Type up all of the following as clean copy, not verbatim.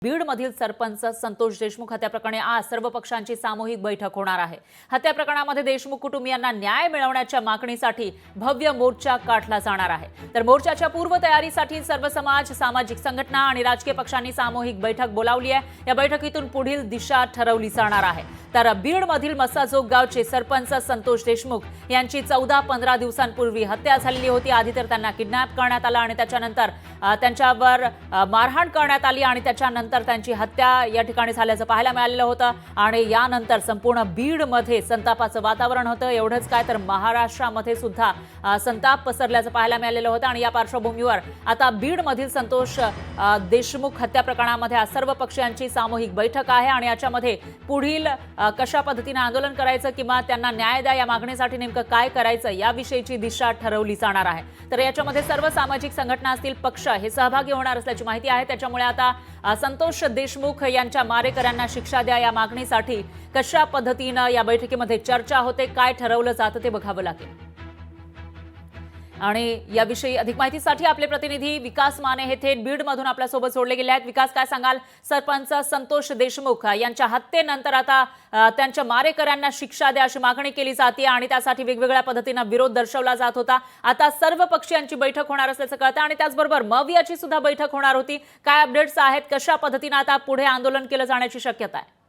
बीडमधील सरपंच संतोष देशमुख हत्या प्रकरणी आज सर्व पक्षांची सामूहिक बैठक होणार आहे। हत्या प्रकरणामध्ये देशमुख कुटुंबियांना न्याय मिळवण्याच्या मागणीसाठी भव्य मोर्चा काढला जाणार आहे। तर मोर्चाच्या पूर्वतयारीसाठी सर्व समाज, सामाजिक संघटना आणि राजकीय पक्षांनी सामूहिक बैठक बोलावली आहे। या बैठकीतून पुढील दिशा ठरवली जाणार आहे। तर बीडमधील मसाजोग गावचे सरपंच संतोष देशमुख यांची 14-15 दिवसांपूर्वी हत्या झालेली होती। आधी तर त्यांना किडनॅप करण्यात आलं आणि त्याच्यानंतर त्यांच्यावर मारहाण करण्यात आली आणि त्याच्यानंतर त्यांची हत्या या ठिकाणी झाल्याचं पाहायला मिळालेलं होतं आणि यानंतर संपूर्ण बीडमध्ये संतापाचं वातावरण होतं। एवढंच काय तर महाराष्ट्रामध्ये सुद्धा संताप पसरल्याचं पाहायला मिळालेलं होतं आणि या पार्श्वभूमीवर आता बीडमधील संतोष देशमुख हत्या प्रकरणामध्ये सर्व पक्षांची सामूहिक बैठक आहे आणि याच्यामध्ये पुढील कशा पद्धतीने आंदोलन करायचं किंवा त्यांना न्याय द्या या मागणीसाठी नेमकं काय करायचं याविषयीची दिशा ठरवली जाणार आहे। तर याच्यामध्ये सर्व सामाजिक संघटना असतील, पक्ष हे सहभागी होणार असल्याची माहिती आहे। त्याच्यामुळे आता संतोष देशमुख यांच्या मारेकऱ्यांना शिक्षा द्या या मागणीसाठी कशा पद्धतीने या बैठकीमध्ये चर्चा होते, काय ठरवलं जातं ते बघावं लागेल। आणि याविषयी अधिक माहितीसाठी आपले प्रतिनिधी विकास माने हे थेट बीडमधून आपल्यासोबत जोडले गेले आहेत। विकास, काय सांगाल? सरपंच संतोष देशमुख यांच्या हत्येनंतर आता त्यांच्या मारेकऱ्यांना शिक्षा द्या अशी मागणी केली जाते आणि त्यासाठी वेगवेगळ्या पद्धतीने विरोध दर्शवला जात होता। आता सर्व पक्षीयांची बैठक होणार असल्याचं कळतं आणि त्याचबरोबर मवियाची सुद्धा बैठक होणार होती। काय अपडेट्स आहेत? कशा पद्धतीने आता पुढे आंदोलन केलं जाण्याची शक्यता आहे?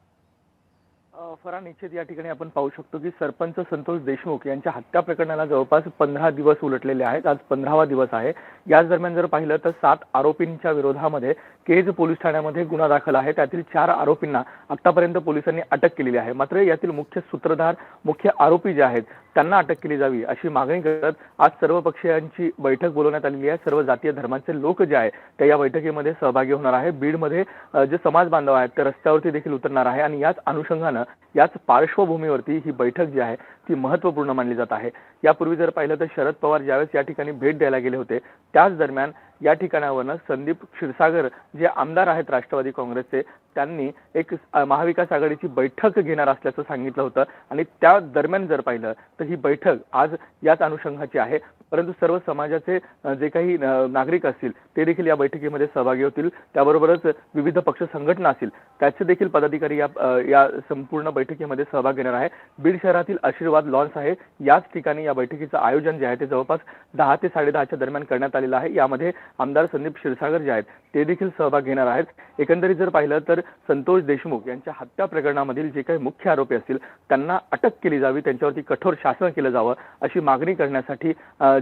फरा निश्चित या ठिकाणी आपण पाहू शकतो की सरपंच संतोष देशमुख यांच्या हत्या प्रकरणाला जवळपास 15 दिवस उलटलेले आहेत। आज 15वा दिवस आहे। याच दरम्यान जर पाहिलं तर 7 आरोपींच्या विरोधामध्ये केज पोलीस ठाण्यामध्ये गुन्हा दाखल आहे। त्यातील 4 आरोपींना आतापर्यंत पोलिसांनी अटक केलेली आहे। मात्र यातील मुख्य सूत्रधार, मुख्य आरोपी जे आहेत त्यांना अटक केली जावी अशी मागणी करत आज सर्व पक्षीयांची बैठक बोलवण्यात आलेली आहे। सर्व जातीय धर्माचे लोक जे आहेत ते या बैठकीमध्ये सहभागी होणार आहे। बीडमध्ये जे समाज बांधव आहेत ते रस्त्यावरती देखील उतरणार आहे आणि याच अनुषंगाने याच पार्श्वभूमीवरती ही बैठक जी आहे ती महत्त्वपूर्ण मानली जात आहे। यापूर्वी जर पाहिलं तर शरद पवार ज्यावेळेस या ठिकाणी भेट द्यायला गेले होते त्याच दरम्यान या ठिकाणावरून संदीप क्षीरसागर जे आमदार आहेत राष्ट्रवादी काँग्रेसचे त्यांनी एक महाविकास आघाडीची बैठक घेणार असल्याचं सांगितलं होतं आणि त्या दरम्यान जर पाहिलं तर ही बैठक आज याच अनुषंगाची आहे। परंतु सर्व समाजाचे जे काही नागरिक असतील ते देखील या बैठकीमध्ये सहभागी होतील। त्याबरोबरच विविध पक्ष संघटना असतील त्याचे देखील पदाधिकारी या संपूर्ण बैठकीमध्ये सहभाग घेणार आहे। बीड शहरातील आशीर्वाद लॉन्स आहे याच ठिकाणी या बैठकीचं आयोजन जे आहे ते जवळपास 10 ते 10:30च्या दरम्यान करण्यात आलेलं आहे। यामध्ये आमदार संदीप क्षीरसागर जे आहेत ते देखील सहभाग घेणार आहेत। एकंदरीत जर पाहिलं तर संतोष देशमुख यांच्या हत्या प्रकरणामधील जे काही मुख्य आरोपी असतील त्यांना अटक केली जावी, त्यांच्यावरती कठोर शासन केलं जावं अशी मागणी करण्यासाठी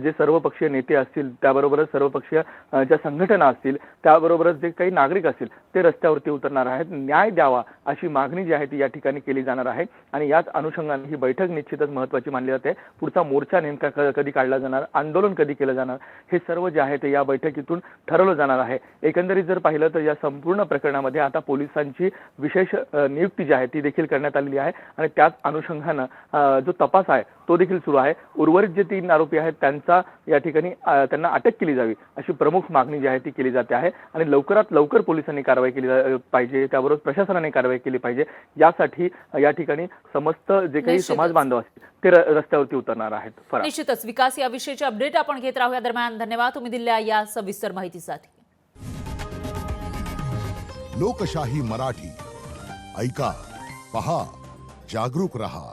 जे सर्वपक्षीय नेते असतील त्याबरोबरच सर्वपक्षीय ज्या संघटना असतील त्याबरोबरच जे काही नागरिक असतील ते रस्त्यावरती उतरणार आहेत। न्याय द्यावा अशी मागणी जी आहे ती या ठिकाणी केली जाणार आहे आणि याच अनुषंगाने ही बैठक निश्चितच महत्त्वाची मानली जाते। पुढचा मोर्चा नेमका कधी काढला जाणार, आंदोलन कधी केलं जाणार हे सर्व जे आहे ते या बैठकीतून ठरवलं जाणार आहे। एकंदरीत जर पाहिलं तर या संपूर्ण प्रकरणामध्ये आता पोलिसांची विशेष नियुक्ती जी आहे ती देखील करण्यात आलेली आहे आणि त्याच अनुषंगाने जो तपास आहे तो देखील सुरू आहे। उर्वरित जे 3 आरोपी आहेत त्यांचा या ठिकाणी त्यांना अटक केली जावी अशी प्रमुख मागणी जी आहे ती केली जाते आहे आणि लवकरात लवकर पोलिसांनी कारवाई केली पाहिजे, त्याबरोबर प्रशासनाने कारवाई केली पाहिजे। यासाठी या ठिकाणी समस्त जे काही समाज बांधव असतील ते रस्त्यावरती उतरणार आहेत। निश्चितच विकास, याविषयीचे अपडेट आपण घेत राहू। या दरम्यान धन्यवाद तुम्ही दिलेल्या या सविस्तर माहितीसाठी। लोकशाही मराठी ऐका, पहा, जागरूक रहा।